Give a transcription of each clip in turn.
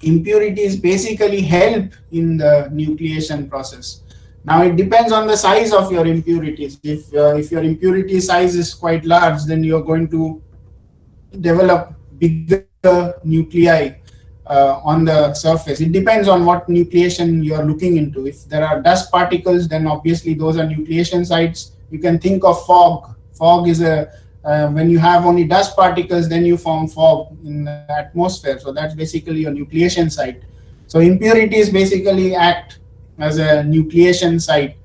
impurities basically help in the nucleation process. Now it depends on the size of your impurities. If your impurity size is quite large, then you're going to develop bigger nuclei on the surface. It depends on what nucleation you're looking into. If there are dust particles, then obviously those are nucleation sites. You can think of fog. Fog is when you have only dust particles, then you form fog in the atmosphere. So that's basically your nucleation site. So impurities basically act as a nucleation site.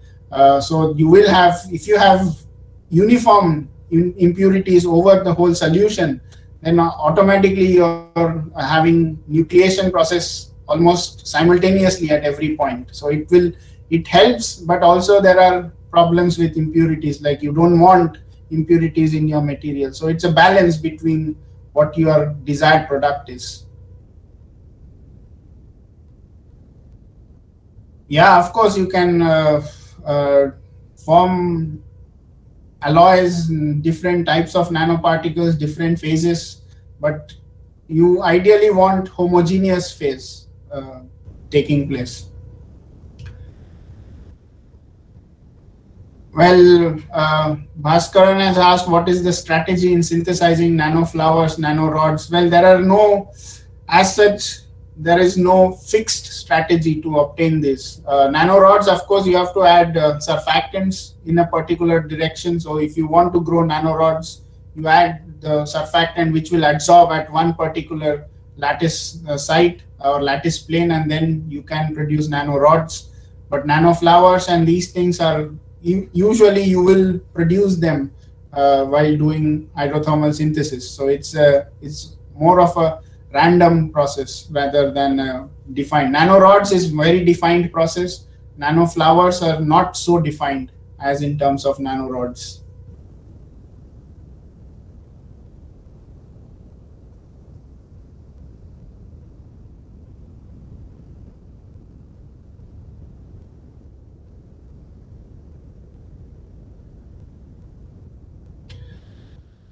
So you will have, if you have uniform impurities over the whole solution, then automatically you're having nucleation process almost simultaneously at every point. So it helps, but also there are problems with impurities, like you don't want impurities in your material. So it's a balance between what your desired product is. Yeah, of course you can form alloys, different types of nanoparticles, different phases, but you ideally want homogeneous phase taking place. Well, Bhaskaran has asked, what is the strategy in synthesizing nanoflowers, nanorods? Well, there are no, as such, there is no fixed strategy to obtain this. Nanorods, of course, you have to add surfactants in a particular direction. So if you want to grow nanorods, you add the surfactant which will adsorb at one particular lattice site or lattice plane, and then you can produce nanorods. But nanoflowers and these things are, usually you will produce them while doing hydrothermal synthesis. So it's more of a random process rather than defined. Nanorods is very defined process. Nanoflowers are not so defined as in terms of nanorods.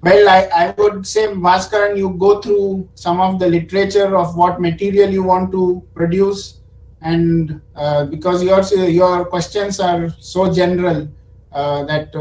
Well, I would say, Bhaskaran, you go through some of the literature of what material you want to produce, and because your questions are so general that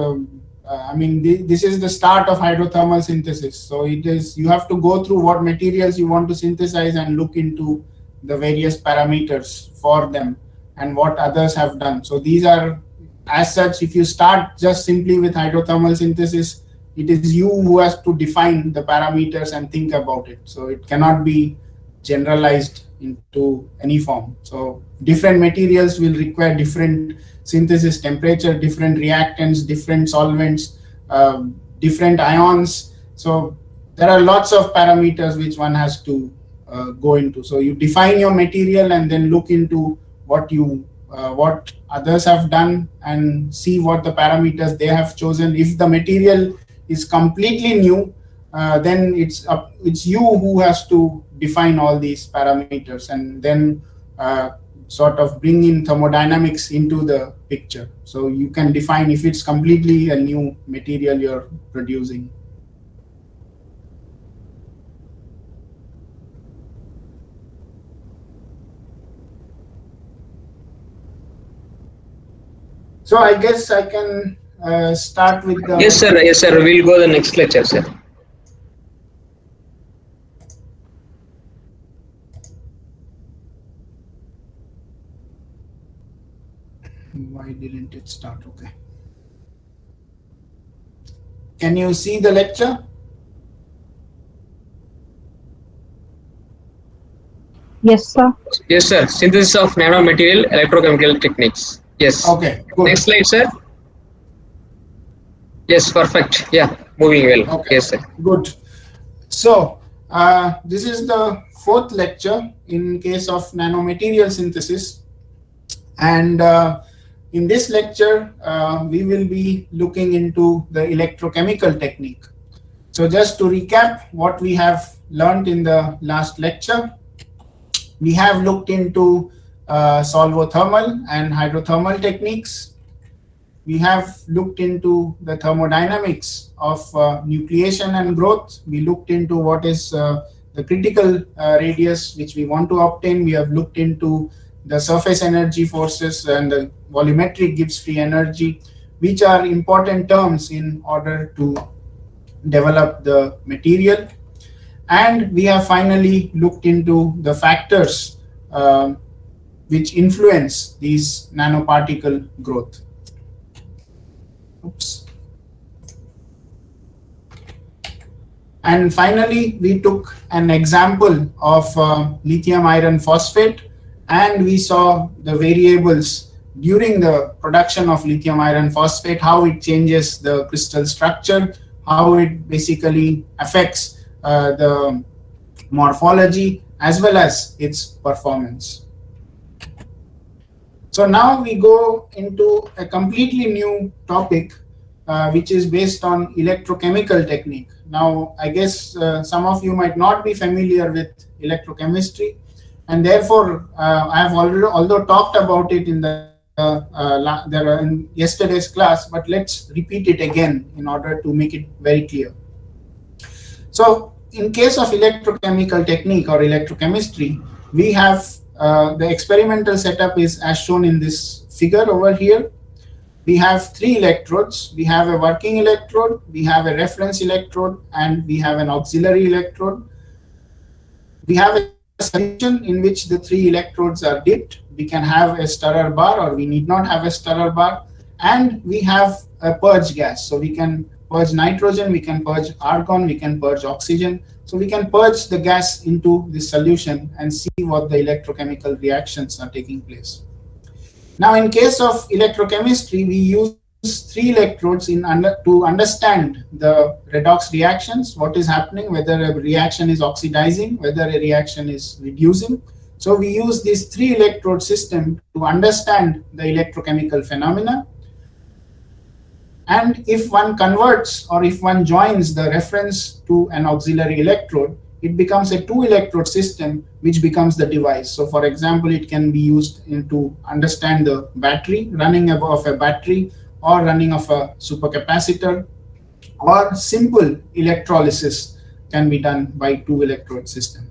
I mean, this is the start of hydrothermal synthesis. So you have to go through what materials you want to synthesize and look into the various parameters for them and what others have done. So these are, as such, if you start just simply with hydrothermal synthesis, it is you who has to define the parameters and think about it. So it cannot be generalized into any form. So different materials will require different synthesis temperature, different reactants, different solvents, different ions. So there are lots of parameters which one has to go into. So you define your material and then look into what others have done and see what the parameters they have chosen. If the material is completely new, then it's you who has to define all these parameters and then sort of bring in thermodynamics into the picture. So you can define if it's completely a new material you're producing. So I guess I can start with the... Yes, sir. Yes, sir. We'll go to the next lecture, sir. Why didn't it start? Okay. Can you see the lecture? Yes, sir. Yes, sir. Synthesis of nanomaterial electrochemical techniques. Yes. Okay, good. Next slide, sir. Yes, perfect. Yeah, moving well. Okay. Yes, sir. Good. So this is the fourth lecture in case of nanomaterial synthesis, and in this lecture we will be looking into the electrochemical technique. So just to recap what we have learned in the last lecture, we have looked into solvothermal and hydrothermal techniques. We have looked into the thermodynamics of nucleation and growth. We looked into what is the critical radius which we want to obtain. We have looked into the surface energy forces and the volumetric Gibbs free energy, which are important terms in order to develop the material. And we have finally looked into the factors which influence these nanoparticle growth. Oops. And finally, we took an example of lithium iron phosphate, and we saw the variables during the production of lithium iron phosphate, how it changes the crystal structure, how it basically affects the morphology as well as its performance. So now we go into a completely new topic, which is based on electrochemical technique. Now, I guess some of you might not be familiar with electrochemistry, and therefore I have already, although talked about it in the in yesterday's class, but let's repeat it again in order to make it very clear. So, in case of electrochemical technique or electrochemistry, we have the experimental setup is as shown in this figure over here. We have three electrodes. We have a working electrode, we have a reference electrode, and we have an auxiliary electrode. We have a solution in which the three electrodes are dipped. We can have a stirrer bar or we need not have a stirrer bar. And we have a purge gas. So we can purge nitrogen, we can purge argon, we can purge oxygen. So we can purge the gas into this solution and see what the electrochemical reactions are taking place. Now, in case of electrochemistry, we use three electrodes to understand the redox reactions, what is happening, whether a reaction is oxidizing, whether a reaction is reducing. So we use this three electrode system to understand the electrochemical phenomena. And if one converts or if one joins the reference to an auxiliary electrode, it becomes a two electrode system which becomes the device. So for example, it can be used to understand the battery, running of a battery or running of a supercapacitor, or simple electrolysis can be done by two electrode system.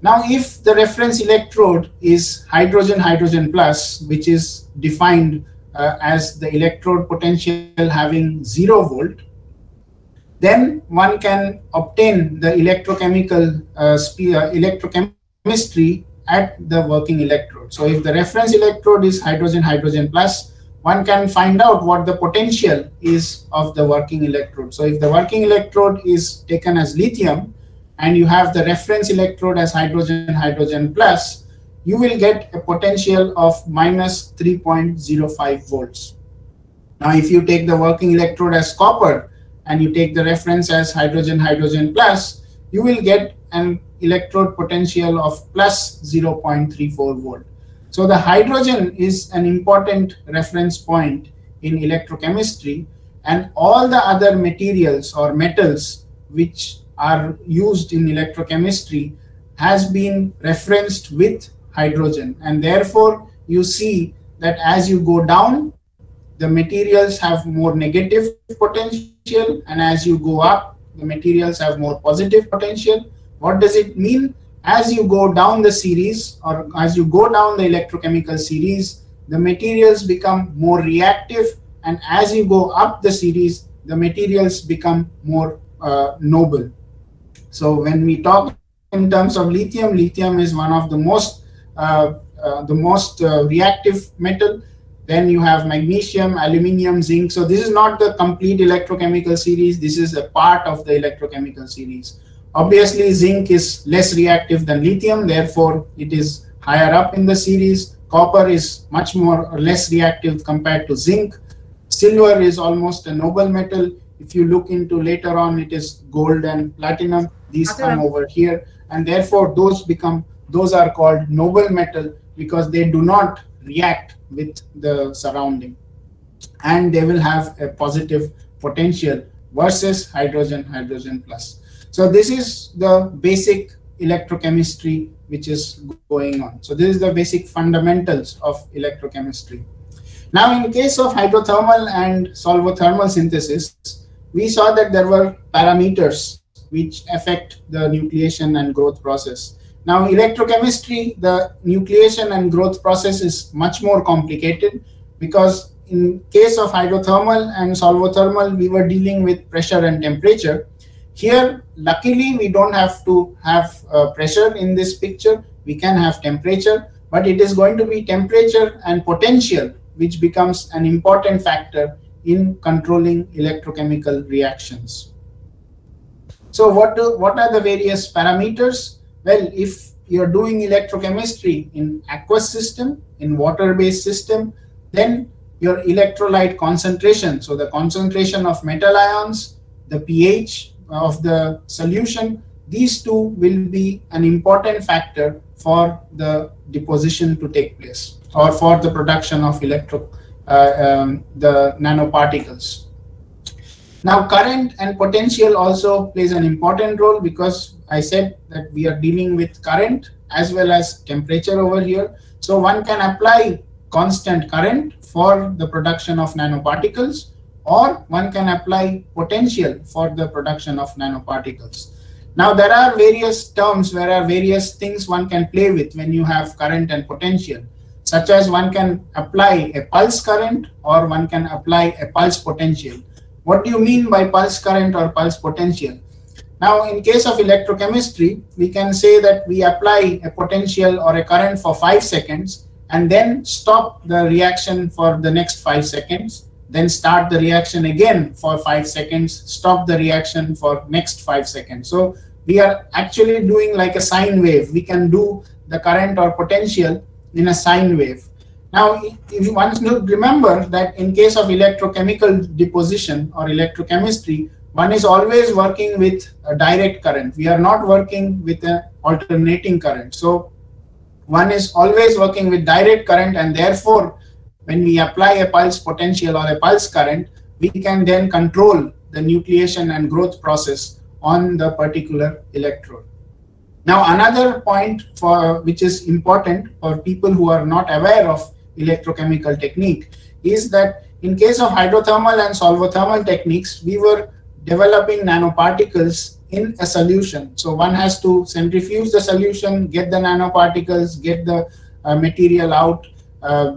Now, if the reference electrode is hydrogen plus, which is defined as the electrode potential having 0 volt, then one can obtain the electrochemical electrochemistry at the working electrode. So if the reference electrode is hydrogen plus, one can find out what the potential is of the working electrode. So if the working electrode is taken as lithium and you have the reference electrode as hydrogen plus, you will get a potential of minus 3.05 volts. Now, if you take the working electrode as copper and you take the reference as hydrogen plus, you will get an electrode potential of plus 0.34 volt. So the hydrogen is an important reference point in electrochemistry, and all the other materials or metals which are used in electrochemistry has been referenced with hydrogen, and therefore you see that as you go down, the materials have more negative potential, and as you go up, the materials have more positive potential. What does it mean? As you go down the series, or as you go down the electrochemical series, the materials become more reactive, and as you go up the series, the materials become more noble. So when we talk in terms of lithium, lithium is one of the most reactive metal. Then you have magnesium, aluminium, zinc. So this is not the complete electrochemical series. This is a part of the electrochemical series. Obviously, zinc is less reactive than lithium. Therefore, it is higher up in the series. Copper is much more or less reactive compared to zinc. Silver is almost a noble metal. If you look into later on, it is gold and platinum. These come over here. And therefore, those are called noble metal because they do not react with the surrounding, and they will have a positive potential versus hydrogen plus. So this is the basic electrochemistry which is going on. So this is the basic fundamentals of electrochemistry. Now, in case of hydrothermal and solvothermal synthesis, we saw that there were parameters which affect the nucleation and growth process. Now, electrochemistry, the nucleation and growth process is much more complicated, because in case of hydrothermal and solvothermal, we were dealing with pressure and temperature. Here, luckily, we don't have to have pressure in this picture. We can have temperature, but it is going to be temperature and potential which becomes an important factor in controlling electrochemical reactions. So what are the various parameters? Well, if you're doing electrochemistry in aqueous system, in water-based system, then your electrolyte concentration, so the concentration of metal ions, the pH of the solution, these two will be an important factor for the deposition to take place, or for the production of the nanoparticles. Now, current and potential also plays an important role, because I said that we are dealing with current as well as temperature over here. So one can apply constant current for the production of nanoparticles, or one can apply potential for the production of nanoparticles. Now, there are various terms, there are various things one can play with when you have current and potential, such as one can apply a pulse current or one can apply a pulse potential. What do you mean by pulse current or pulse potential? Now, in case of electrochemistry, we can say that we apply a potential or a current for 5 seconds and then stop the reaction for the next 5 seconds, then start the reaction again for 5 seconds, stop the reaction for next 5 seconds. So we are actually doing like a sine wave. We can do the current or potential in a sine wave. Now, if you want to remember that in case of electrochemical deposition or electrochemistry, one is always working with a direct current. We are not working with an alternating current. So one is always working with direct current, and therefore when we apply a pulse potential or a pulse current, we can then control the nucleation and growth process on the particular electrode. Now, another point which is important for people who are not aware of electrochemical technique is that in case of hydrothermal and solvothermal techniques, we were developing nanoparticles in a solution. So one has to centrifuge the solution, get the nanoparticles, get the material out.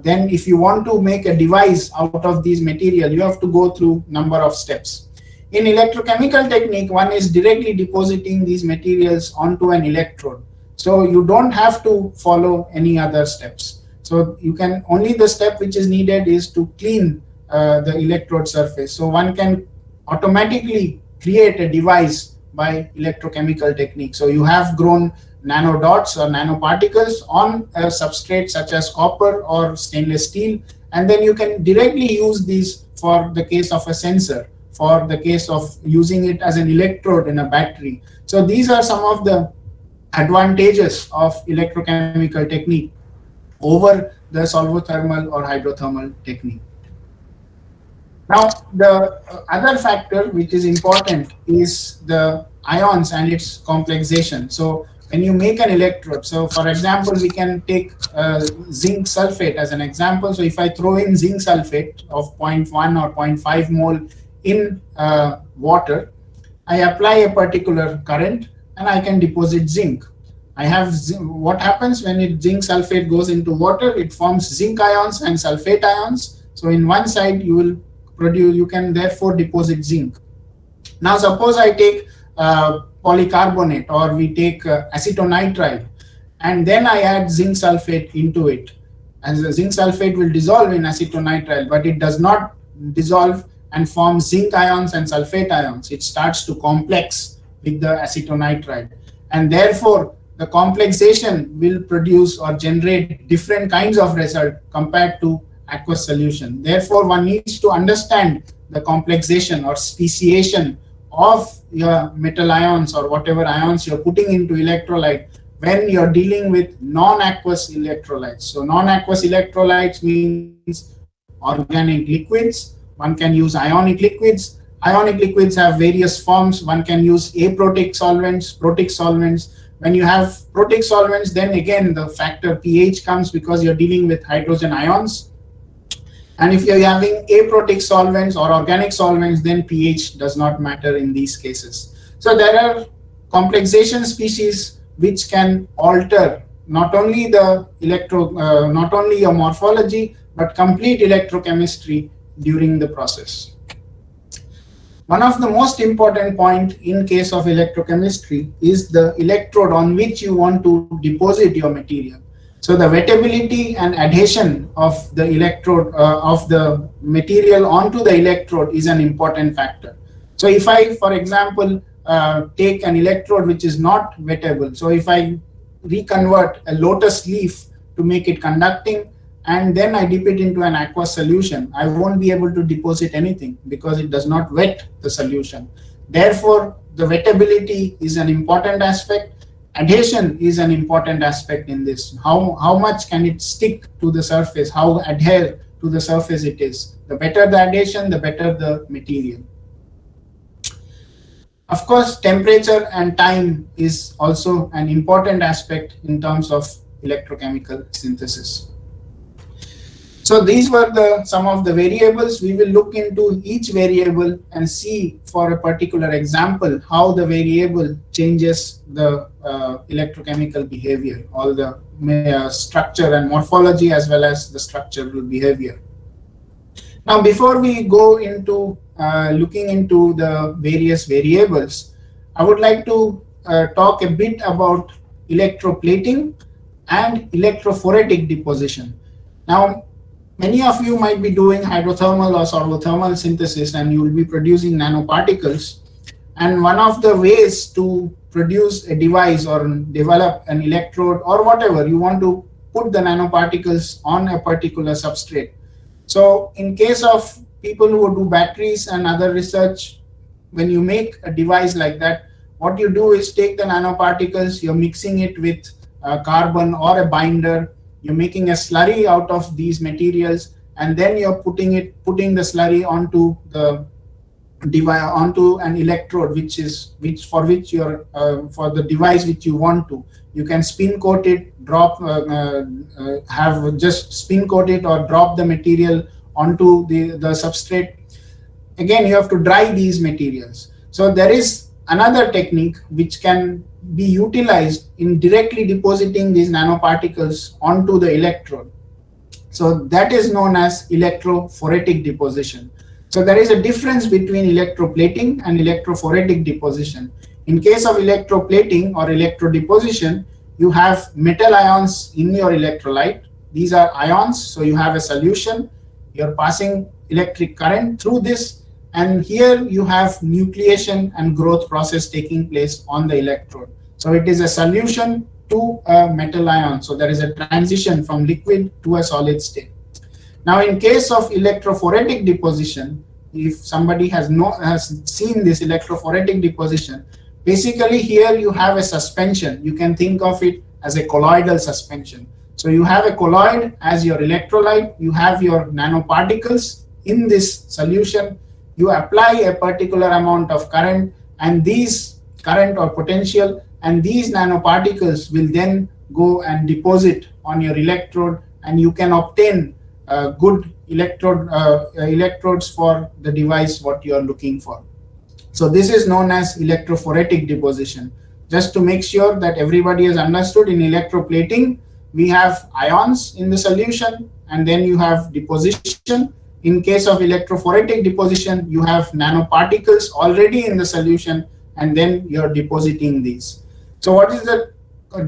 Then if you want to make a device out of these material, you have to go through number of steps. In electrochemical technique, one is directly depositing these materials onto an electrode. So you don't have to follow any other steps. So you can, only the step which is needed is to clean the electrode surface. So one can automatically create a device by electrochemical technique. So you have grown nanodots or nanoparticles on a substrate such as copper or stainless steel, and then you can directly use these for the case of a sensor, for the case of using it as an electrode in a battery. So these are some of the advantages of electrochemical technique over the solvothermal or hydrothermal technique. Now, the other factor which is important is the ions and its complexation. So when you make an electrode, so for example, we can take zinc sulfate as an example. So if I throw in zinc sulfate of 0.1 or 0.5 mole in water, I apply a particular current and I can deposit zinc. I have what happens when zinc sulfate goes into water? It forms zinc ions and sulfate ions. So in one side you can therefore deposit zinc. Now suppose I take polycarbonate, or we take acetonitrile, and then I add zinc sulfate into it. And the zinc sulfate will dissolve in acetonitrile, but it does not dissolve and form zinc ions and sulfate ions. It starts to complex with the acetonitrile, and therefore the complexation will produce or generate different kinds of result compared to aqueous solution. Therefore, one needs to understand the complexation or speciation of your metal ions or whatever ions you're putting into electrolyte when you're dealing with non-aqueous electrolytes. So non-aqueous electrolytes means organic liquids. One can use ionic liquids. Ionic liquids have various forms. One can use aprotic solvents, protic solvents. When you have protic solvents, then again the factor pH comes because you're dealing with hydrogen ions. And if you're having aprotic solvents or organic solvents, then pH does not matter in these cases. So there are complexation species which can alter not only the not only your morphology, but complete electrochemistry during the process. One of the most important point in case of electrochemistry is the electrode on which you want to deposit your material. So the wettability and adhesion of the electrode of the material onto the electrode is an important factor. So if I, for example, take an electrode which is not wettable, so if I reconvert a lotus leaf to make it conducting, and then I dip it into an aqueous solution, I won't be able to deposit anything because it does not wet the solution. Therefore, the wettability is an important aspect. Adhesion is an important aspect in this. How much can it stick to the surface, how adhere to the surface it is. The better the adhesion, the better the material. Of course, temperature and time is also an important aspect in terms of electrochemical synthesis. So these were some of the variables. We will look into each variable and see for a particular example how the variable changes the electrochemical behavior, all the structure and morphology as well as the structural behavior. Now, before we go into looking into the various variables, I would like to talk a bit about electroplating and electrophoretic deposition. Now, many of you might be doing hydrothermal or solvothermal synthesis and you will be producing nanoparticles. And one of the ways to produce a device or develop an electrode or whatever, you want to put the nanoparticles on a particular substrate. So in case of people who do batteries and other research, when you make a device like that, what you do is take the nanoparticles, you're mixing it with carbon or a binder, you're making a slurry out of these materials, and then you're putting the slurry onto the device, onto an electrode, for the device which you want to. You can spin coat it, just spin coat it or drop the material onto the substrate. Again, you have to dry these materials. So there is another technique which can be utilized in directly depositing these nanoparticles onto the electrode. So that is known as electrophoretic deposition. So there is a difference between electroplating and electrophoretic deposition. In case of electroplating or electrodeposition, you have metal ions in your electrolyte. These are ions, so you have a solution. You're passing electric current through this, and here you have nucleation and growth process taking place on the electrode. So it is a solution to a metal ion. So there is a transition from liquid to a solid state. Now, in case of electrophoretic deposition, if somebody has seen this electrophoretic deposition, basically here you have a suspension. You can think of it as a colloidal suspension. So you have a colloid as your electrolyte, you have your nanoparticles in this solution, you apply a particular amount of current, and these current or potential, and these nanoparticles will then go and deposit on your electrode, and you can obtain good electrodes for the device what you are looking for. So this is known as electrophoretic deposition. Just to make sure that everybody has understood, in electroplating, we have ions in the solution and then you have deposition. In case of electrophoretic deposition, you have nanoparticles already in the solution and then you're depositing these. So what is the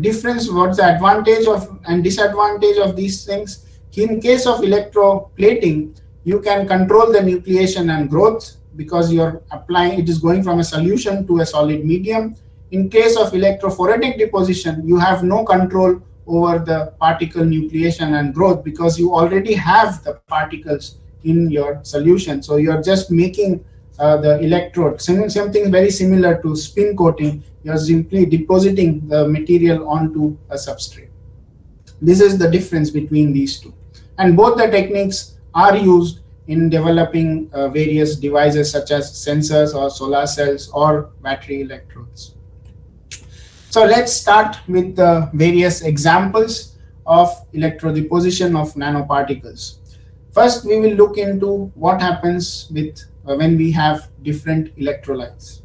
difference? What's the advantage and disadvantage of these things? In case of electroplating, you can control the nucleation and growth because you're applying, it is going from a solution to a solid medium. In case of electrophoretic deposition, you have no control over the particle nucleation and growth because you already have the particles in your solution. So you're just making the electrode, something very similar to spin coating. You're simply depositing the material onto a substrate. This is the difference between these two. And both the techniques are used in developing various devices such as sensors or solar cells or battery electrodes. So let's start with the various examples of electrodeposition of nanoparticles. First, we will look into what happens with when we have different electrolytes.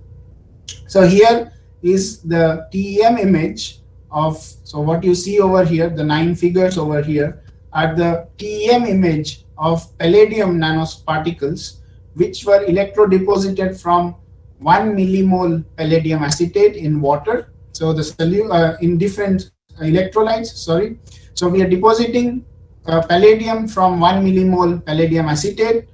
So here is the TEM image of, so what you see over here, the 9 figures over here are the TEM image of palladium nanoparticles which were electrodeposited from 1 millimole palladium acetate in water. So the in different electrolytes, sorry. So we are depositing palladium from 1 millimole palladium acetate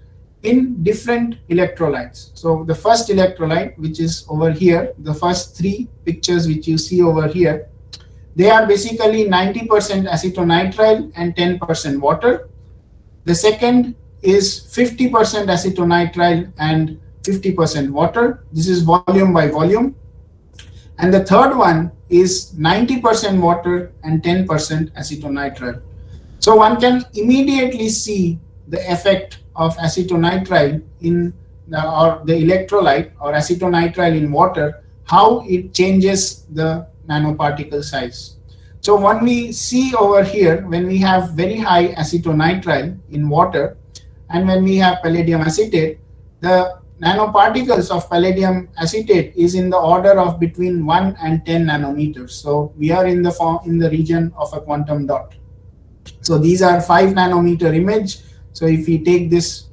in different electrolytes. So the first electrolyte, which is over here, the first 3 pictures which you see over here, they are basically 90% acetonitrile and 10% water. The second is 50% acetonitrile and 50% water. This is volume by volume. And the third one is 90% water and 10% acetonitrile. So one can immediately see the effect of acetonitrile in or the electrolyte or acetonitrile in water, how it changes the nanoparticle size. So when we see over here, when we have very high acetonitrile in water and when we have palladium acetate, the nanoparticles of palladium acetate is in the order of between 1 and 10 nanometers. So we are in the region of a quantum dot. So these are 5 nanometer image. So if we take this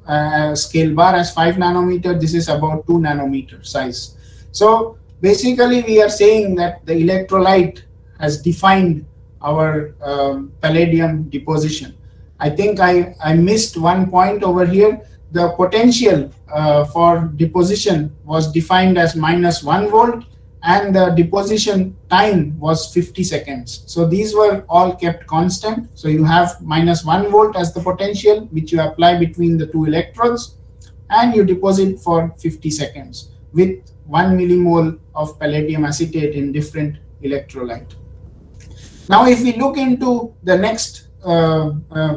scale bar as 5 nanometer, this is about 2 nanometer size. So basically we are saying that the electrolyte has defined our palladium deposition. I think I missed one point over here. The potential for deposition was defined as -1 volt and the deposition time was 50 seconds. So these were all kept constant. So you have -1 volt as the potential which you apply between the 2 electrodes and you deposit for 50 seconds with 1 millimole of palladium acetate in different electrolyte. Now if we look into the next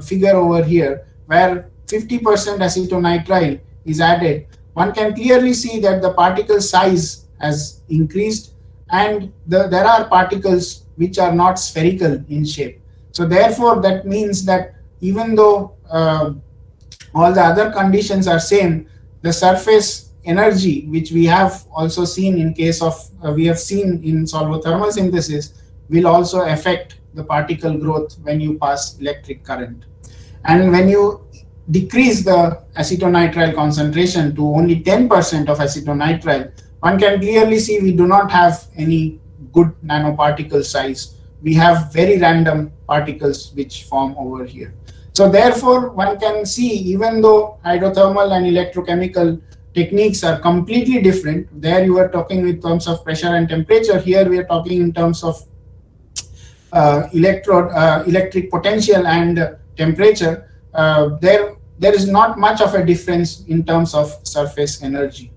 figure over here where 50% acetonitrile is added, one can clearly see that the particle size has increased and there are particles which are not spherical in shape. So therefore that means that even though all the other conditions are same, the surface energy which we have also seen in case of we have seen in solvothermal synthesis will also affect the particle growth when you pass electric current. And when you decrease the acetonitrile concentration to only 10% of acetonitrile, one can clearly see we do not have any good nanoparticle size. We have very random particles which form over here. So therefore, one can see even though hydrothermal and electrochemical techniques are completely different, there you are talking in terms of pressure and temperature, here we are talking in terms of electric potential and temperature, there is not much of a difference in terms of surface energy.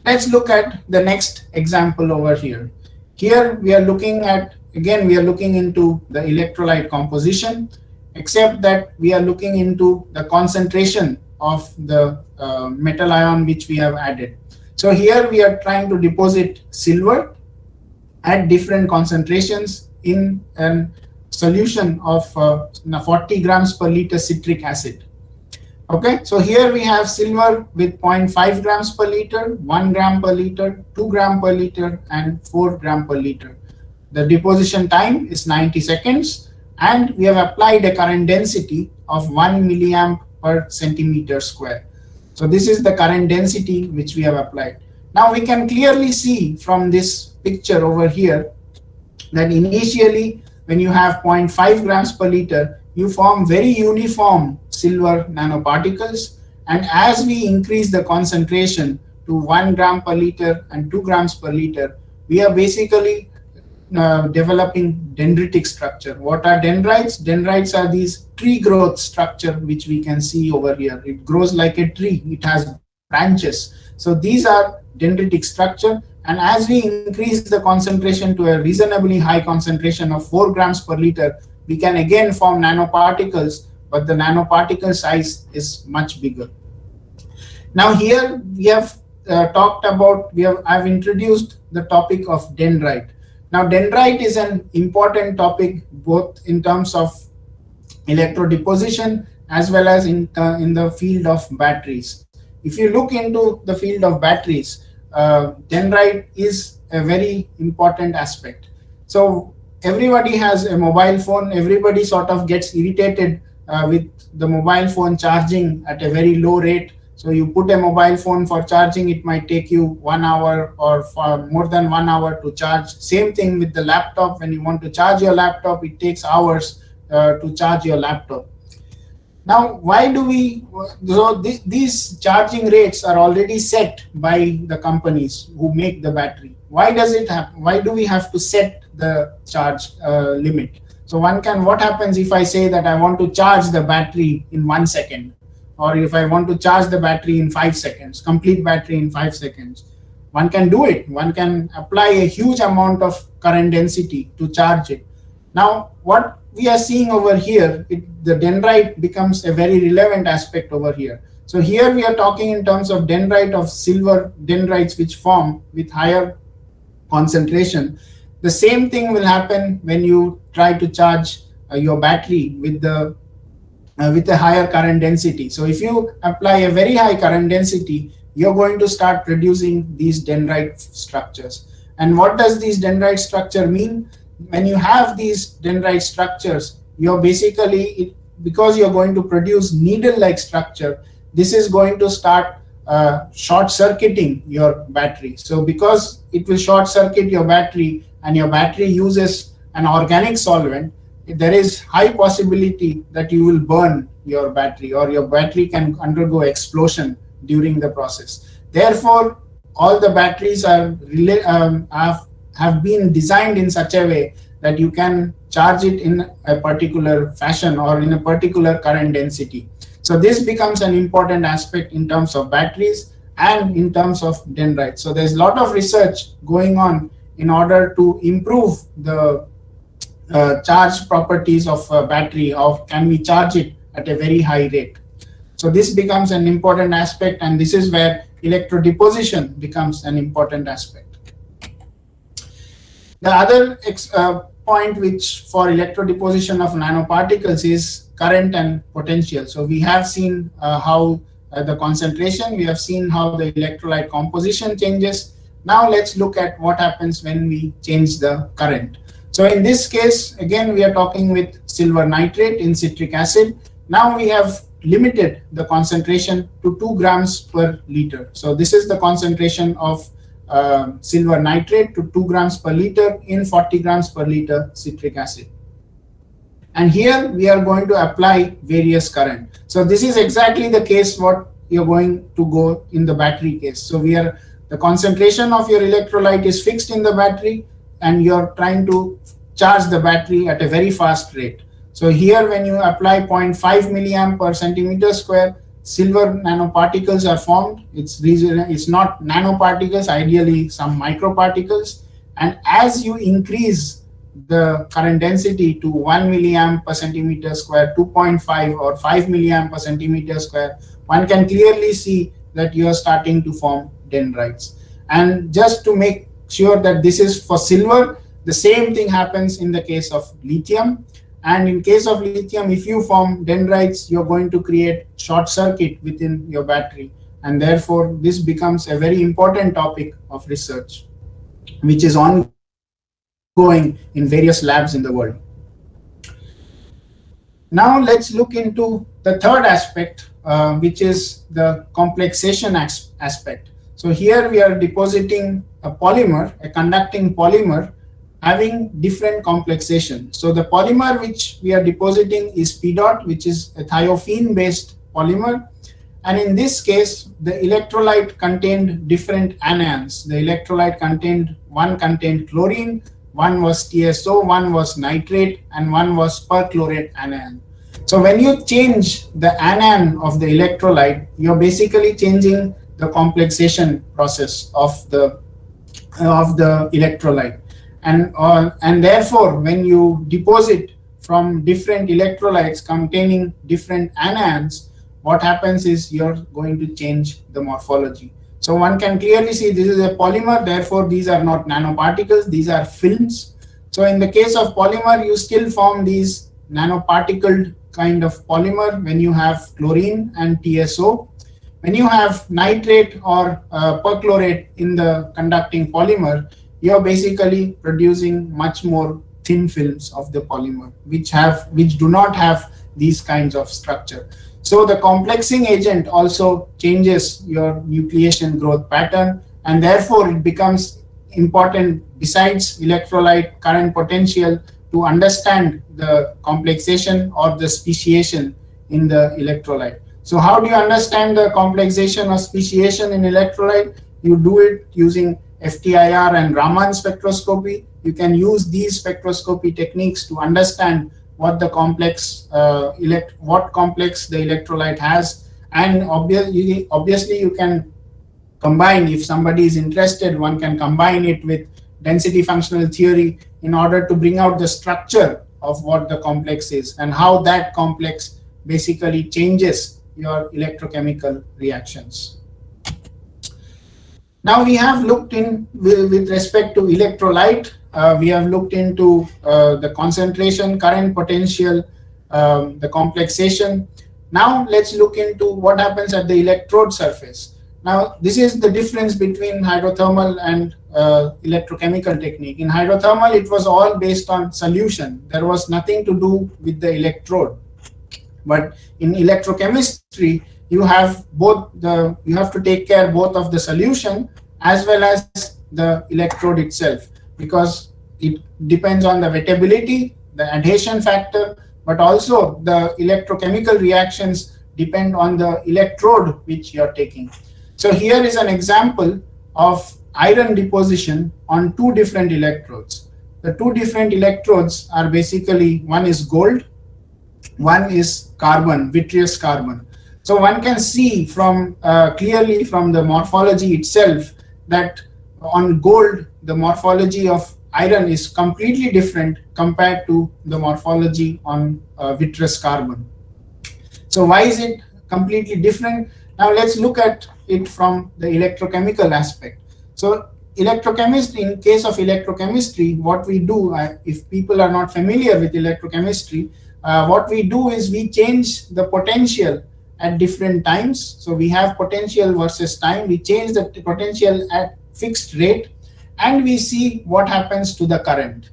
Let's look at the next example over here. Here we are looking at, again we are looking into the electrolyte composition, except that we are looking into the concentration of the metal ion which we have added. So here we are trying to deposit silver at different concentrations in a solution of 40 grams per liter citric acid. Okay, so here we have silver with 0.5 grams per liter, 1 gram per liter, 2 gram per liter, and 4 gram per liter. The deposition time is 90 seconds, and we have applied a current density of 1 milliamp per centimeter square. So this is the current density which we have applied. Now we can clearly see from this picture over here that initially when you have 0.5 grams per liter, you form very uniform silver nanoparticles, and as we increase the concentration to 1 gram per liter and 2 grams per liter, we are basically developing dendritic structure. What are dendrites? Dendrites are these tree growth structure which we can see over here. It grows like a tree, it has branches. So these are dendritic structure, and as we increase the concentration to a reasonably high concentration of 4 grams per liter, we can again form nanoparticles, but the nanoparticle size is much bigger. Now here we have talked about, I've introduced the topic of dendrite. Now dendrite is an important topic both in terms of electrodeposition as well as in the field of batteries. If you look into the field of batteries, dendrite is a very important aspect. So everybody has a mobile phone. Everybody sort of gets irritated with the mobile phone charging at a very low rate. So you put a mobile phone for charging, it might take you 1 hour or for more than 1 hour to charge. Same thing with the laptop. When you want to charge your laptop, it takes hours to charge your laptop. Now, why do we, so these charging rates are already set by the companies who make the battery. Why does it happen? Why do we have to set the charge limit? So what happens if I say that I want to charge the battery in 1 second, or if I want to charge the battery in 5 seconds, complete battery in 5 seconds? One can do it. One can apply a huge amount of current density to charge it. Now, what we are seeing over here, the dendrite becomes a very relevant aspect over here. So here we are talking in terms of dendrite of silver dendrites which form with higher concentration. The same thing will happen when you try to charge your battery with a higher current density. So if you apply a very high current density, you're going to start producing these dendrite structures. And what does these dendrite structure mean? When you have these dendrite structures, you're basically, because you're going to produce needle-like structure, this is going to start short circuiting your battery. So because it will short circuit your battery and your battery uses an organic solvent, there is high possibility that you will burn your battery, or your battery can undergo explosion during the process. Therefore, all the batteries have been designed in such a way that you can charge it in a particular fashion or in a particular current density. So this becomes an important aspect in terms of batteries and in terms of dendrites. So there's a lot of research going on in order to improve the charge properties of a battery, or can we charge it at a very high rate. So this becomes an important aspect, and this is where electrodeposition becomes an important aspect. The other point which for electrodeposition of nanoparticles is current and potential. So we have seen how the concentration, we have seen how the electrolyte composition changes. Now let's look at what happens when we change the current. So in this case, again, we are talking with silver nitrate in citric acid. Now we have limited the concentration to 2 grams per liter. So this is the concentration of silver nitrate to 2 grams per liter in 40 grams per liter citric acid. And here we are going to apply various current. So this is exactly the case what you're going to go in the battery case. So the concentration of your electrolyte is fixed in the battery, and you're trying to charge the battery at a very fast rate. So here when you apply 0.5 milliamp per centimeter square, silver nanoparticles are formed. It's not nanoparticles, ideally some microparticles. And as you increase the current density to 1 milliamp per centimeter square, 2.5 or 5 milliamp per centimeter square, one can clearly see that you are starting to form dendrites. And just to make sure that this is for silver, the same thing happens in the case of lithium. And in case of lithium, if you form dendrites, you're going to create short circuit within your battery. And therefore, this becomes a very important topic of research, which is ongoing in various labs in the world. Now let's look into the third aspect, which is the complexation aspect. So here we are depositing a polymer, a conducting polymer, having different complexation. So the polymer which we are depositing is P dot, which is a thiophene-based polymer. And in this case, the electrolyte contained different anions. The electrolyte one contained chlorine, one was TSO, one was nitrate, and one was perchlorate anion. So when you change the anion of the electrolyte, you're basically changing the complexation process of the electrolyte. And therefore, when you deposit from different electrolytes containing different anions, what happens is you're going to change the morphology. So one can clearly see this is a polymer, therefore these are not nanoparticles, these are films. So in the case of polymer, you still form these nanoparticled kind of polymer when you have chlorine and TSO. when you have nitrate or perchlorate in the conducting polymer, you're basically producing much more thin films of the polymer, which do not have these kinds of structure. So the complexing agent also changes your nucleation growth pattern, and therefore it becomes important, besides electrolyte current potential, to understand the complexation or the speciation in the electrolyte. So how do you understand the complexation or speciation in electrolyte? You do it using FTIR and Raman spectroscopy. You can use these spectroscopy techniques to understand what the complex what complex the electrolyte has, and obviously you can combine, if somebody is interested, one can combine it with density functional theory in order to bring out the structure of what the complex is and how that complex basically changes your electrochemical reactions. Now we have looked in with respect to electrolyte, we have looked into the concentration, current potential, the complexation. Now let's look into what happens at the electrode surface. Now this is the difference between hydrothermal and electrochemical technique. In hydrothermal, it was all based on solution. There was nothing to do with the electrode. But in electrochemistry, you have to take care both of the solution as well as the electrode itself, because it depends on the wettability, the adhesion factor, but also the electrochemical reactions depend on the electrode which you are taking. So here is an example of iron deposition on two different electrodes. The two different electrodes are basically, one is gold, one is carbon, vitreous carbon. So one can see from clearly from the morphology itself that on gold, the morphology of iron is completely different compared to the morphology on vitreous carbon. So why is it completely different? Now let's look at it from the electrochemical aspect. So electrochemistry, in case of electrochemistry, what we do, if people are not familiar with electrochemistry, what we do is we change the potential at different times. So we have potential versus time. We change the potential at fixed rate and we see what happens to the current.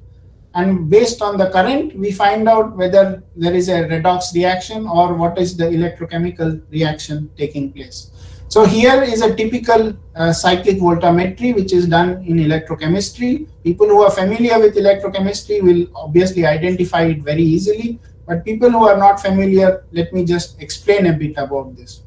And based on the current, we find out whether there is a redox reaction or what is the electrochemical reaction taking place. So here is a typical cyclic voltammetry which is done in electrochemistry. People who are familiar with electrochemistry will obviously identify it very easily. But people who are not familiar, let me just explain a bit about this.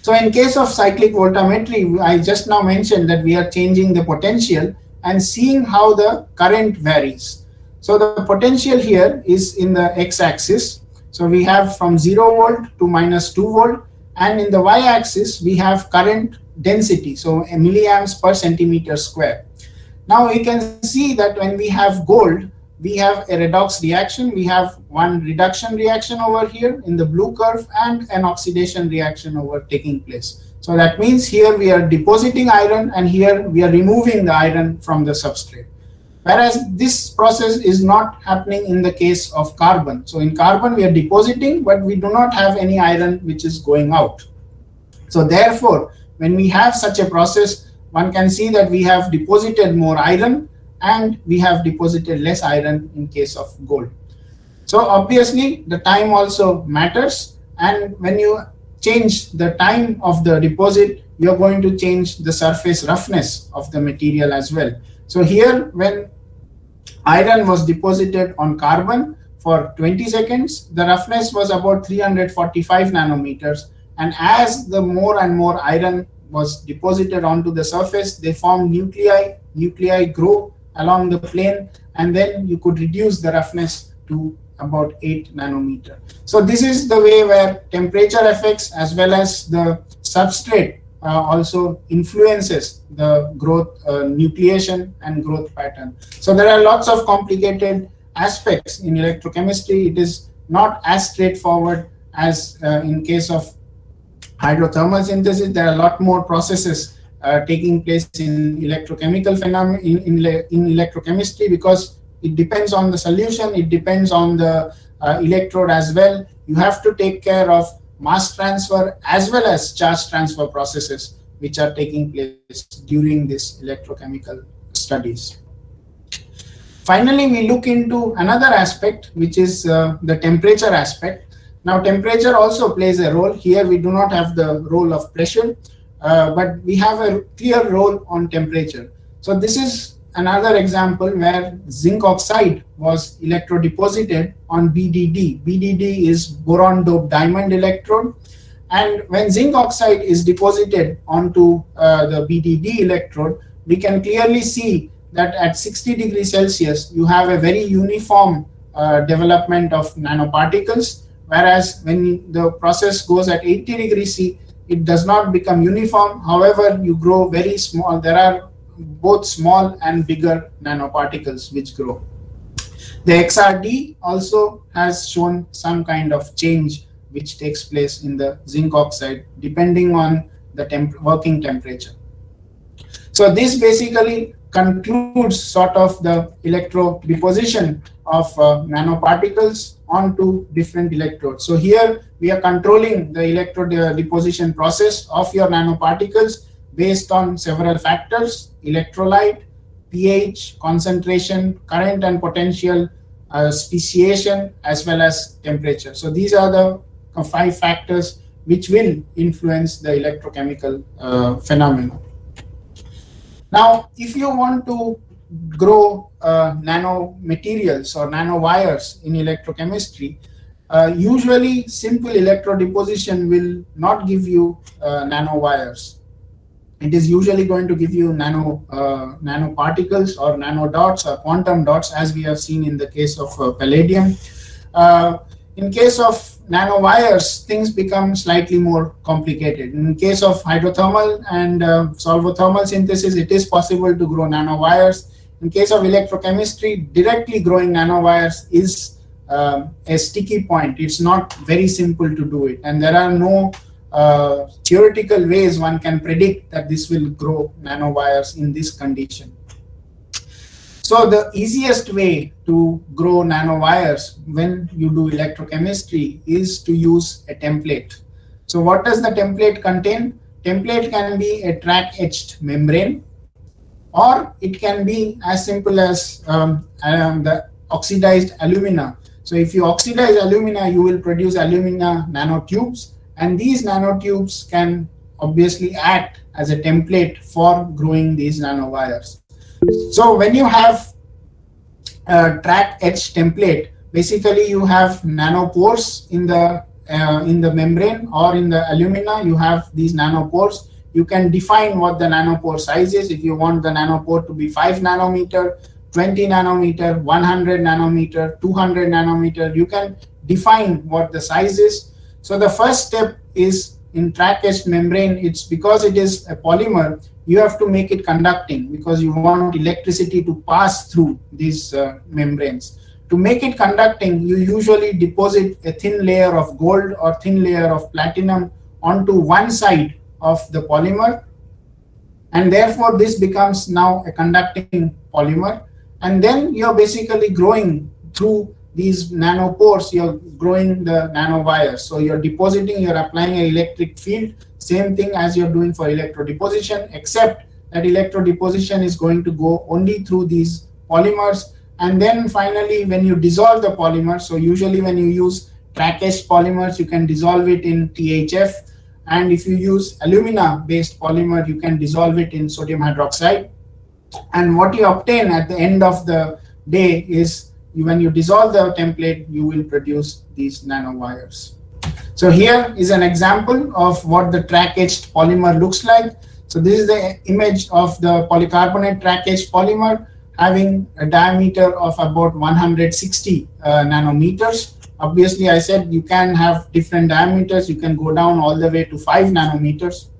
So in case of cyclic voltammetry, I just now mentioned that we are changing the potential and seeing how the current varies. So the potential here is in the x-axis. So we have from 0 volt to minus 2 volt. And in the y-axis, we have current density, so milliamps per centimeter square. Now we can see that when we have gold, we have a redox reaction. We have one reduction reaction over here in the blue curve and an oxidation reaction over taking place. So that means here we are depositing iron and here we are removing the iron from the substrate. Whereas this process is not happening in the case of carbon. So in carbon we are depositing, but we do not have any iron which is going out. So therefore, when we have such a process, one can see that we have deposited more iron and we have deposited less iron in case of gold. So obviously the time also matters, and when you change the time of the deposit, you're going to change the surface roughness of the material as well. So here, when iron was deposited on carbon for 20 seconds, the roughness was about 345 nanometers, and as the more and more iron was deposited onto the surface, they formed nuclei. Nuclei grow along the plane, and then you could reduce the roughness to about 8 nanometer. So this is the way where temperature effects as well as the substrate also influences the growth, nucleation and growth pattern. So there are lots of complicated aspects in electrochemistry. It is not as straightforward as in case of hydrothermal synthesis. There are a lot more processes taking place in electrochemical phenomena in electrochemistry, because it depends on the solution, it depends on the electrode as well. You have to take care of mass transfer as well as charge transfer processes which are taking place during this electrochemical studies. Finally, we look into another aspect, which is the temperature aspect. Now, temperature also plays a role. Here we do not have the role of pressure, but we have a clear role on temperature. So this is another example where zinc oxide was electrodeposited on BDD. BDD is boron doped diamond electrode. And when zinc oxide is deposited onto the BDD electrode, we can clearly see that at 60 degrees Celsius, you have a very uniform development of nanoparticles, whereas when the process goes at 80 degrees C, it does not become uniform. However, you grow very small. There are both small and bigger nanoparticles which grow. The XRD also has shown some kind of change which takes place in the zinc oxide depending on the working temperature. So this basically concludes sort of the electrodeposition of nanoparticles onto different electrodes. So here we are controlling the electrodeposition process of your nanoparticles based on several factors: electrolyte, pH, concentration, current and potential, speciation, as well as temperature. So these are the 5 factors which will influence the electrochemical phenomena. Now, if you want to grow nanomaterials or nanowires in electrochemistry, usually simple electrodeposition will not give you nanowires. It is usually going to give you nanoparticles or nanodots or quantum dots, as we have seen in the case of palladium. In case of nanowires, things become slightly more complicated. In case of hydrothermal and solvothermal synthesis, it is possible to grow nanowires. In case of electrochemistry, directly growing nanowires is a sticky point. It's not very simple to do it, and there are no theoretical ways one can predict that this will grow nanowires in this condition. So the easiest way to grow nanowires when you do electrochemistry is to use a template. So what does the template contain? Template can be a track etched membrane, or it can be as simple as the oxidized alumina. So if you oxidize alumina, you will produce alumina nanotubes, and these nanotubes can obviously act as a template for growing these nanowires. So when you have a track etched template, basically you have nanopores in the membrane or in the alumina. You have these nanopores. You can define what the nanopore size is. If you want the nanopore to be 5 nanometer, 20 nanometer, 100 nanometer, 200 nanometer, you can define what the size is. So the first step is in track etched membrane. It's because it is a polymer, you have to make it conducting because you want electricity to pass through these membranes. To make it conducting, you usually deposit a thin layer of gold or thin layer of platinum onto one side of the polymer, and therefore this becomes now a conducting polymer. And then you're basically growing through these nanopores, you're growing the nanowires. So you're depositing, you're applying an electric field, same thing as you're doing for electrodeposition, except that electrodeposition is going to go only through these polymers. And then finally, when you dissolve the polymer, so usually when you use track etched polymers, you can dissolve it in THF. And if you use alumina-based polymer, you can dissolve it in sodium hydroxide. And what you obtain at the end of the day is, when you dissolve the template, you will produce these nanowires. So here is an example of what the track etched polymer looks like. So this is the image of the polycarbonate track etched polymer having a diameter of about 160 nanometers. Obviously, I said you can have different diameters. You can go down all the way to 5 nanometers.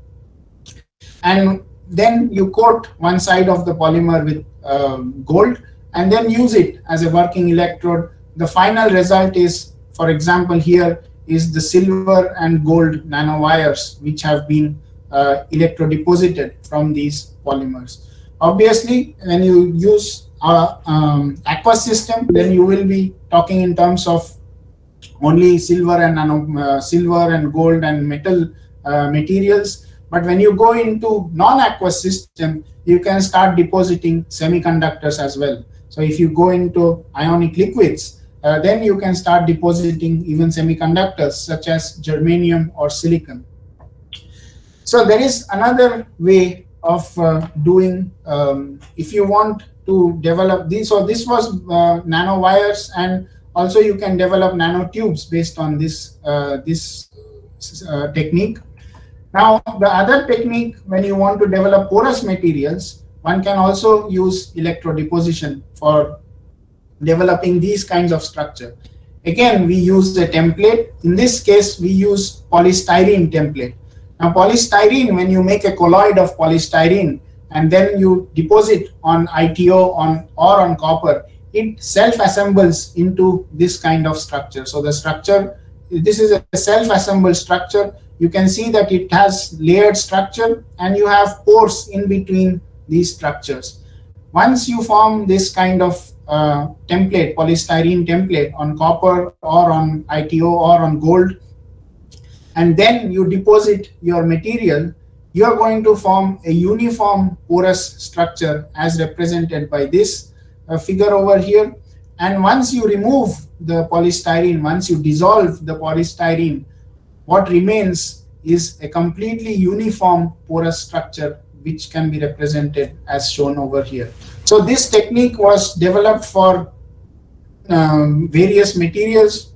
And then you coat one side of the polymer with gold and then use it as a working electrode. The final result is, for example, here is the silver and gold nanowires which have been electrodeposited from these polymers. Obviously, when you use our aqueous system, then you will be talking in terms of only silver and gold and metal materials. But when you go into non-aqueous system, you can start depositing semiconductors as well. So if you go into ionic liquids, then you can start depositing even semiconductors such as germanium or silicon. So there is another way of doing, if you want to develop these. So this was nanowires, and also you can develop nanotubes based on this technique. Now the other technique, when you want to develop porous materials, one can also use electrodeposition for developing these kinds of structure. Again, we use a template. In this case, we use polystyrene template. Now polystyrene, when you make a colloid of polystyrene and then you deposit on ITO or on copper, it self-assembles into this kind of structure. So the structure, this is a self-assembled structure. You can see that it has layered structure and you have pores in between these structures. Once you form this kind of template, polystyrene template on copper or on ITO or on gold, and then you deposit your material, you are going to form a uniform porous structure as represented by this figure over here. And once you remove the polystyrene, once you dissolve the polystyrene, what remains is a completely uniform porous structure, which can be represented as shown over here. So this technique was developed for various materials,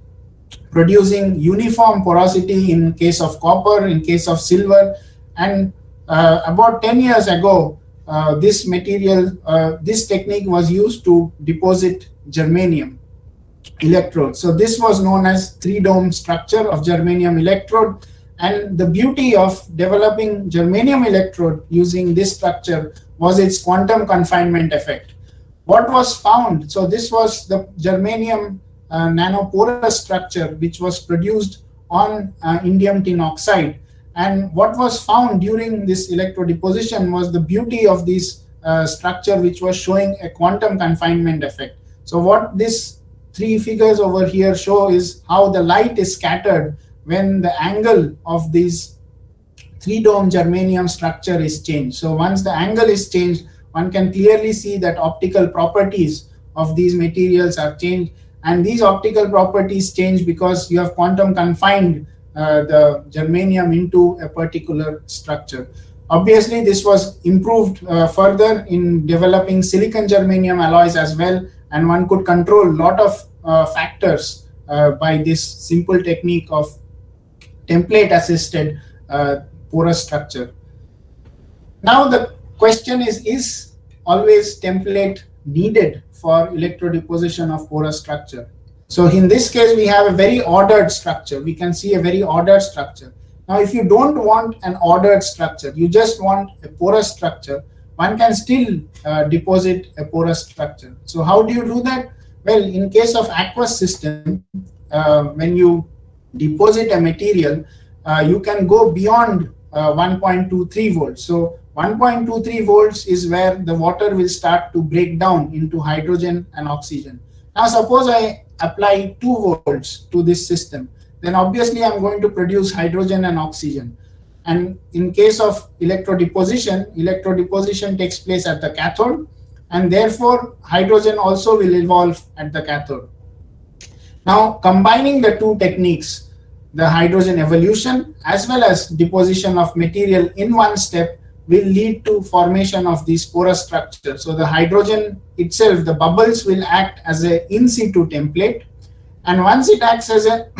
producing uniform porosity in case of copper, in case of silver. And about 10 years ago, this technique was used to deposit germanium electrode. So this was known as 3-dome structure of germanium electrode. And the beauty of developing germanium electrode using this structure was its quantum confinement effect. What was found, so this was the germanium nanoporous structure which was produced on indium tin oxide. And what was found during this electrodeposition was the beauty of this structure, which was showing a quantum confinement effect. So what these three figures over here show is how the light is scattered when the angle of this 3-dome germanium structure is changed. So once the angle is changed, one can clearly see that optical properties of these materials are changed. And these optical properties change because you have quantum confined the germanium into a particular structure. Obviously, this was improved further in developing silicon germanium alloys as well, and one could control a lot of factors by this simple technique of template assisted porous structure. Now the question is always template needed for electrodeposition of porous structure? So in this case, we have a very ordered structure. We can see a very ordered structure. Now, if you don't want an ordered structure, you just want a porous structure, one can still deposit a porous structure. So how do you do that? Well, in case of aqueous system, when you deposit a material, you can go beyond 1.23 volts. So 1.23 volts is where the water will start to break down into hydrogen and oxygen. Now, suppose I apply 2 volts to this system, then obviously I'm going to produce hydrogen and oxygen. And in case of electrodeposition takes place at the cathode, and therefore hydrogen also will evolve at the cathode. Now, combining the two techniques, the hydrogen evolution as well as deposition of material in one step, will lead to formation of these porous structures. So the hydrogen itself, the bubbles will act as an in situ template, and once it acts as an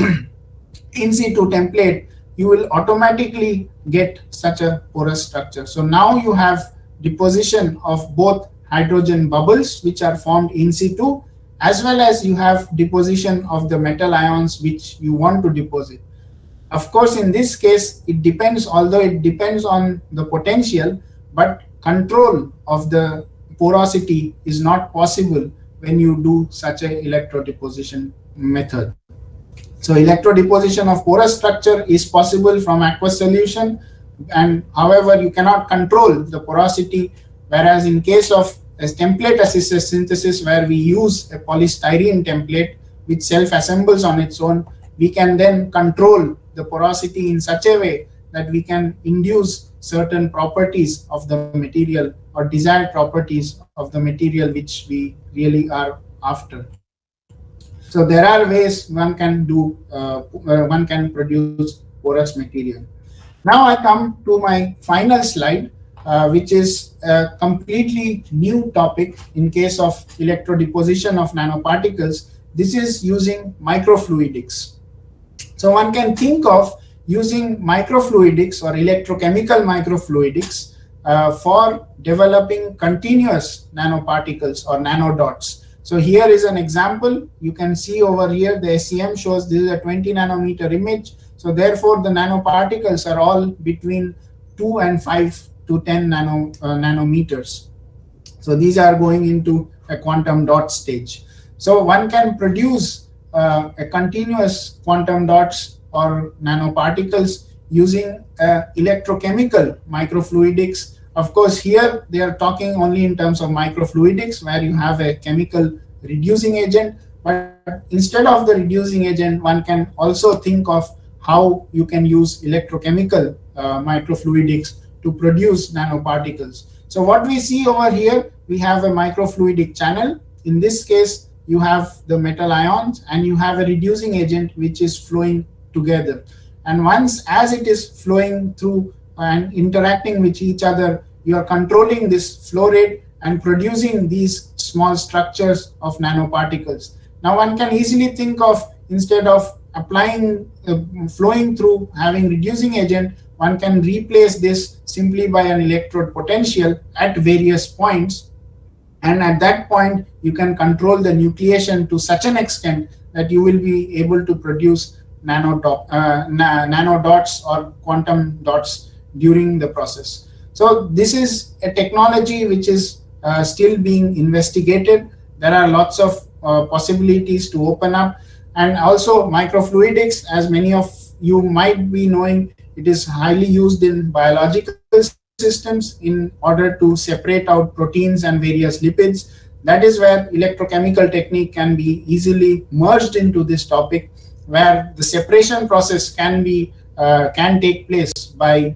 in situ template, you will automatically get such a porous structure. So now you have deposition of both hydrogen bubbles which are formed in situ, as well as you have deposition of the metal ions which you want to deposit. Of course, in this case, it depends, although it depends on the potential, but control of the porosity is not possible when you do such a electrodeposition method. So electrodeposition of porous structure is possible from aqueous solution, and however, you cannot control the porosity, whereas in case of a template assisted synthesis where we use a polystyrene template, which self-assembles on its own, we can then control the porosity in such a way that we can induce certain properties of the material or desired properties of the material which we really are after. So there are ways one can do, one can produce porous material. Now I come to my final slide, which is a completely new topic in case of electrodeposition of nanoparticles. This is using microfluidics. So one can think of using microfluidics or electrochemical microfluidics for developing continuous nanoparticles or nanodots. So here is an example. You can see over here the SEM shows this is a 20 nanometer image. So therefore the nanoparticles are all between 2 and 5 to 10 nanometers. So these are going into a quantum dot stage. So one can produce a continuous quantum dots or nanoparticles using electrochemical microfluidics. Of course, here they are talking only in terms of microfluidics, where you have a chemical reducing agent. But instead of the reducing agent, one can also think of how you can use electrochemical microfluidics to produce nanoparticles. So what we see over here, we have a microfluidic channel. In this case, you have the metal ions and you have a reducing agent which is flowing together. And once as it is flowing through and interacting with each other, you are controlling this flow rate and producing these small structures of nanoparticles. Now one can easily think of, instead of applying flowing through having reducing agent, one can replace this simply by an electrode potential at various points. And at that point, you can control the nucleation to such an extent that you will be able to produce nanodots or quantum dots during the process. So this is a technology which is still being investigated. There are lots of possibilities to open up. And also microfluidics, as many of you might be knowing, it is highly used in biological systems in order to separate out proteins and various lipids. That is where electrochemical technique can be easily merged into this topic, where the separation process can take place by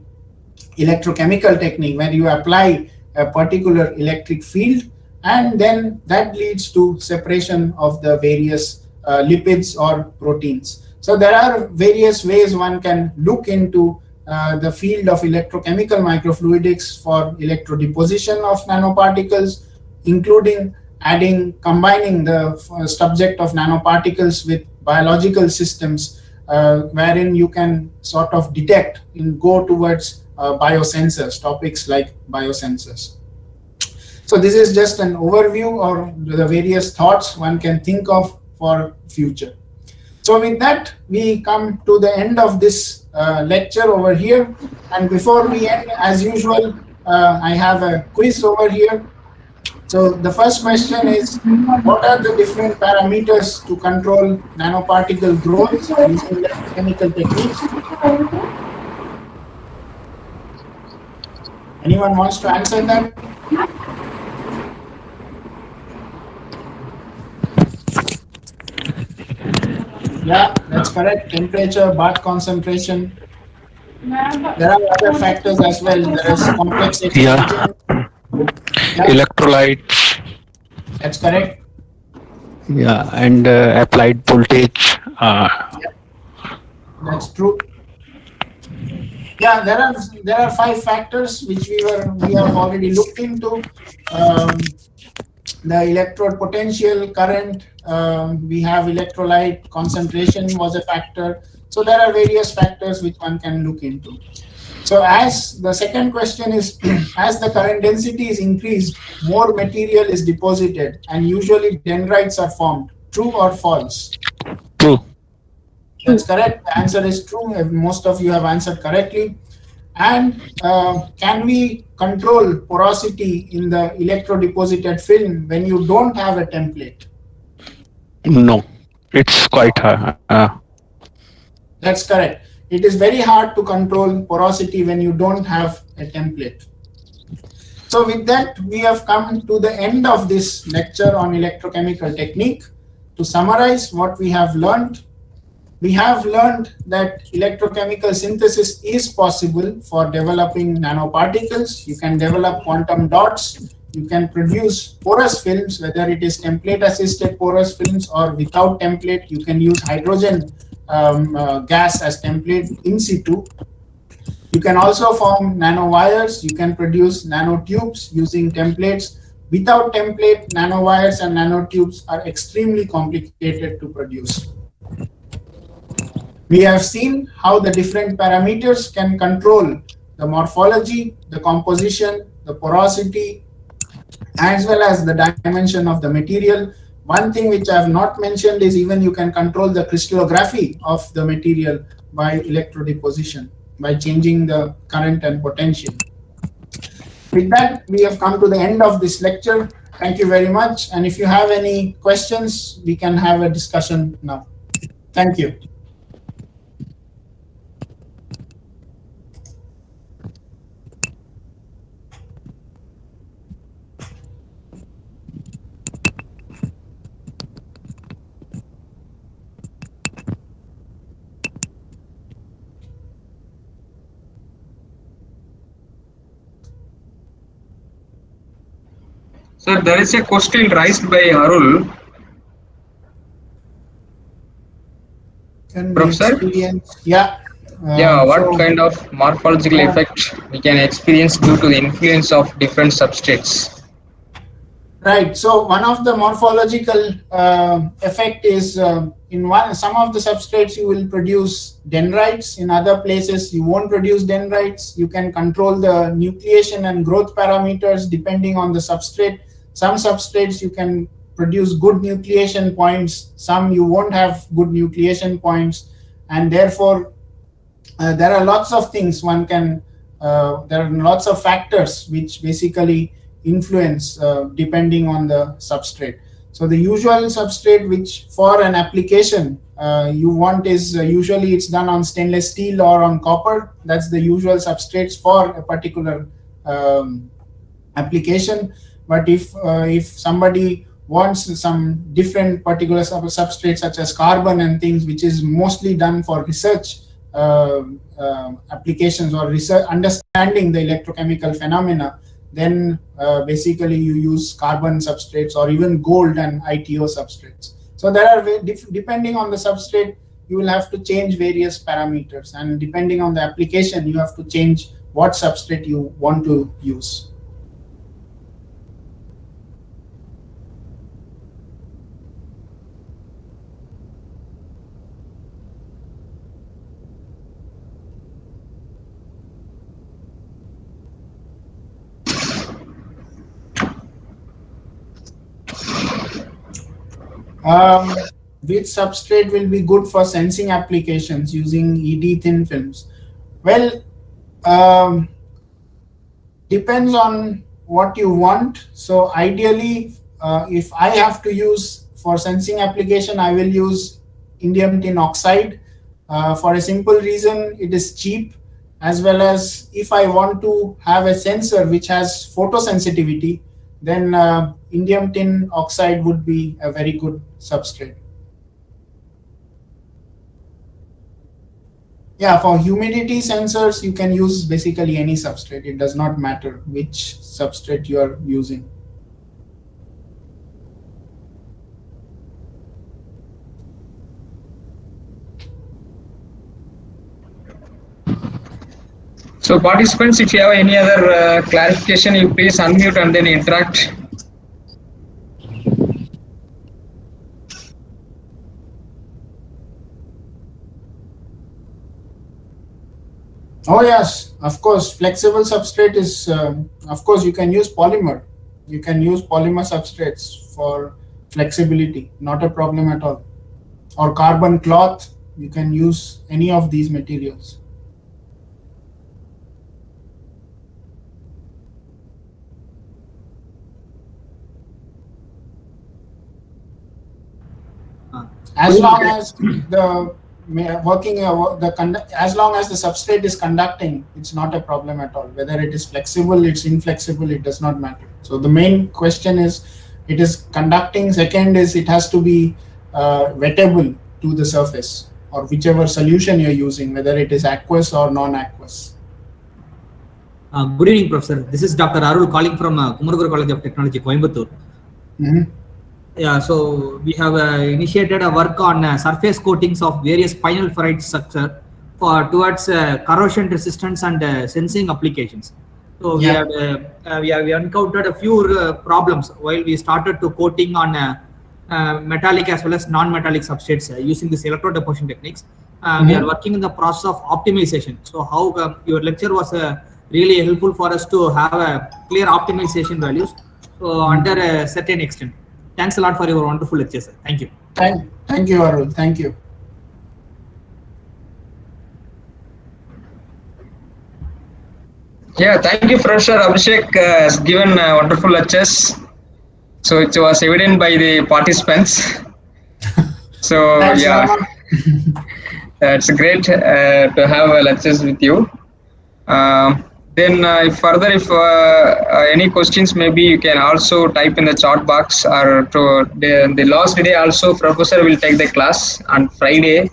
electrochemical technique, where you apply a particular electric field and then that leads to separation of the various lipids or proteins. So there are various ways one can look into the field of electrochemical microfluidics for electrodeposition of nanoparticles, including combining the subject of nanoparticles with biological systems, wherein you can sort of detect and go towards biosensors, topics like biosensors. So this is just an overview of the various thoughts one can think of for future. So with that, we come to the end of this lecture over here. And before we end, as usual, I have a quiz over here. So the first question is, what are the different parameters to control nanoparticle growth using electrochemical techniques? Anyone wants to answer that? Yeah, that's correct. Temperature, bath concentration. There are other factors as well. There is complex exchange. Yeah. Electrolytes. That's correct. Yeah, and applied voltage. Yeah. That's true. Yeah, there are 5 factors which we have already looked into. The electrode potential, current, we have electrolyte, concentration was a factor. So there are various factors which one can look into. So as the second question is, as the current density is increased, more material is deposited and usually dendrites are formed. True or false? True. That's correct. The answer is true. Most of you have answered correctly. And can we control porosity in the electrodeposited film when you don't have a template? No, it's quite That's correct. It is very hard to control porosity when you don't have a template. So with that, we have come to the end of this lecture on electrochemical technique. to summarize what we have learned that electrochemical synthesis is possible for developing nanoparticles. You can develop quantum dots. You can produce porous films, whether it is template-assisted porous films or without template. You can use hydrogen gas as template in situ. You can also form nanowires. You can produce nanotubes using templates. Without template, nanowires and nanotubes are extremely complicated to produce. We have seen how the different parameters can control the morphology, the composition, the porosity, as well as the dimension of the material. One thing which I have not mentioned is even you can control the crystallography of the material by electrodeposition, by changing the current and potential. With that, we have come to the end of this lecture. Thank you very much. And if you have any questions, we can have a discussion now. Thank you. So there is a question raised by Arul. Can we Professor? experience? Yeah. What kind of morphological effect we can experience due to the influence of different substrates? Right. So one of the morphological effect is in some of the substrates you will produce dendrites. In other places you won't produce dendrites. You can control the nucleation and growth parameters depending on the substrate. Some substrates you can produce good nucleation points. Some you won't have good nucleation points, and therefore there are lots of things one can. There are lots of factors which basically influence depending on the substrate. So the usual substrate which for an application you want is usually it's done on stainless steel or on copper. That's the usual substrates for a particular application. But if somebody wants some different particular substrates such as carbon and things, which is mostly done for research applications or research understanding the electrochemical phenomena, then basically you use carbon substrates or even gold and ITO substrates. So there are, depending on the substrate, you will have to change various parameters, and depending on the application, you have to change what substrate you want to use. Which substrate will be good for sensing applications using ED thin films? Well, depends on what you want. So ideally, if I have to use for sensing application, I will use indium tin oxide for a simple reason. It is cheap, as well as if I want to have a sensor which has photosensitivity, then indium tin oxide would be a very good substrate. Yeah, for humidity sensors, you can use basically any substrate. It does not matter which substrate you are using. So participants, if you have any other clarification, you please unmute and then interact. Oh yes, of course. Flexible substrate is, of course, you can use polymer. You can use polymer substrates for flexibility, not a problem at all. Or carbon cloth, you can use any of these materials. As long as the as long as the substrate is conducting, it's not a problem at all. Whether it is flexible, it's inflexible, it does not matter. So the main question is, it is conducting. Second is, it has to be wettable to the surface, or whichever solution you're using, whether it is aqueous or non-aqueous. Good evening, Professor. This is Dr. Arul calling from Kumaraguru College of Technology, Coimbatore. Mm-hmm. Yeah, so we have initiated a work on surface coatings of various spinal ferrite structure towards corrosion resistance and sensing applications. So we have encountered a few problems while we started to coating on metallic as well as non-metallic substrates using this electrodeposition techniques. We are working in the process of optimization. So how your lecture was really helpful for us to have a clear optimization values under a certain extent. Thanks a lot for your wonderful lecture, sir. Thank you. Thank you, Arul. Thank you. Yeah, thank you, Professor Abhishek has given wonderful lectures. So it was evident by the participants. So Thanks, yeah, Rama. it's great to have lectures with you. Then if any questions, maybe you can also type in the chat box, or to the last day also Professor will take the class on Friday.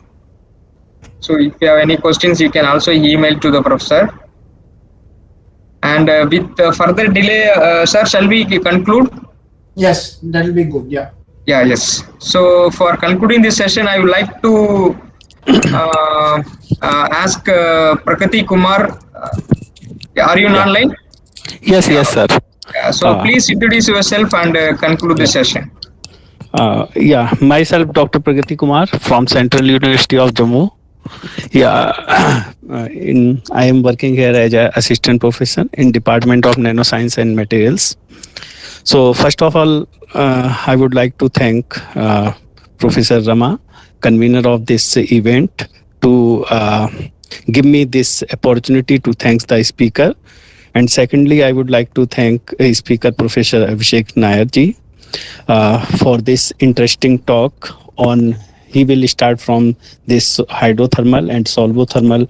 So if you have any questions, you can also email to the Professor. And with further delay, sir, shall we conclude? Yes, that will be good. Yeah. Yeah, yes. So for concluding this session, I would like to ask Prakati Kumar. Are you online? Yes, sir. So please introduce yourself and conclude the session. Myself, Dr. Pragati Kumar from Central University of Jammu. I am working here as an assistant professor in Department of Nanoscience and Materials. So first of all, I would like to thank Professor Rama, convener of this event, to give me this opportunity to thank the speaker. And secondly, I would like to thank speaker Professor Abhishek Nair ji for this interesting talk on. He will start from this hydrothermal and solvothermal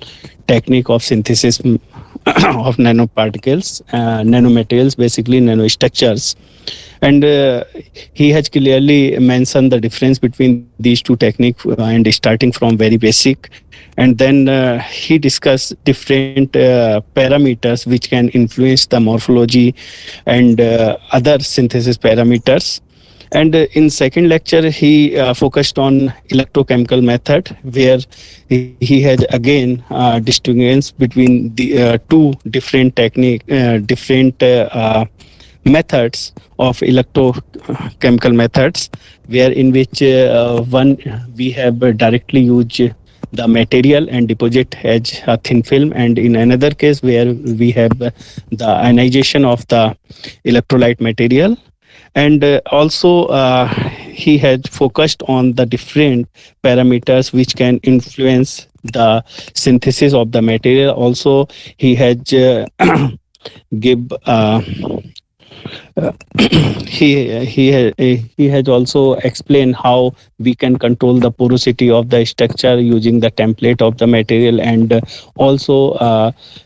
technique of synthesis of nanoparticles, nanomaterials, basically nanostructures. And he has clearly mentioned the difference between these two techniques and starting from very basic. And then he discussed different parameters which can influence the morphology and other synthesis parameters. And in second lecture, he focused on electrochemical method, where he had again distinguished between the two different methods of electrochemical methods, where in which one we have directly used the material and deposit as a thin film, and in another case where we have the ionization of the electrolyte material. And also he had focused on the different parameters which can influence the synthesis of the material. Also he had give he has also explained how we can control the porosity of the structure using the template of the material, and also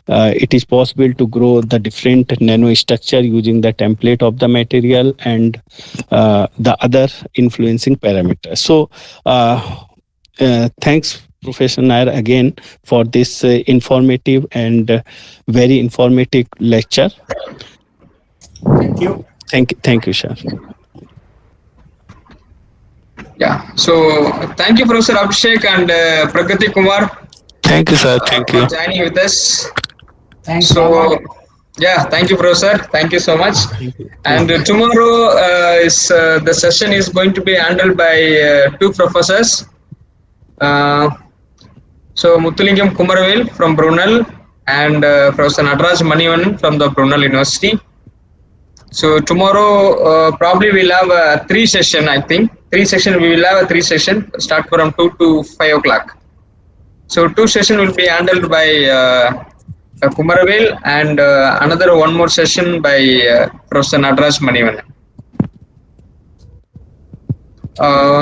it is possible to grow the different nanostructure using the template of the material and the other influencing parameters. So thanks Professor Nair again for this informative and very informative lecture. Thank you. Thank you, sir. Yeah. So thank you, Professor Abhishek and Prakati Kumar. Thank you, sir. Thank you for joining with us. Thanks. So Rama. yeah, thank you, Professor. Thank you so much. And tomorrow the session is going to be handled by two professors. So Muthulingam Kumaravel from Brunel and Professor Nataraj Manivan from the Brunel University. So tomorrow probably we'll have three session. I think we will have a three session start from 2 to 5 o'clock. So two session will be handled by Kumaravel and another one more session by Professor Nataraj Manivan.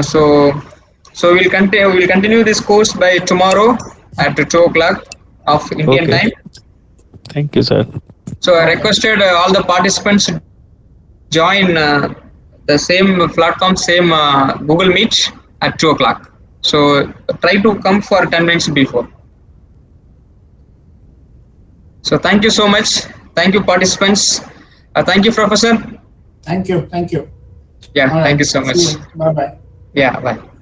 So we'll continue this course by tomorrow at 2 o'clock of Indian time. Thank you, sir. So I requested all the participants to join the same platform, same Google Meet. at 2 o'clock. So try to come for 10 minutes before. So thank you so much. Thank you, participants. Thank you, Professor. Thank you. Thank you. Yeah, All right. thank you so much. Bye bye. Yeah, bye.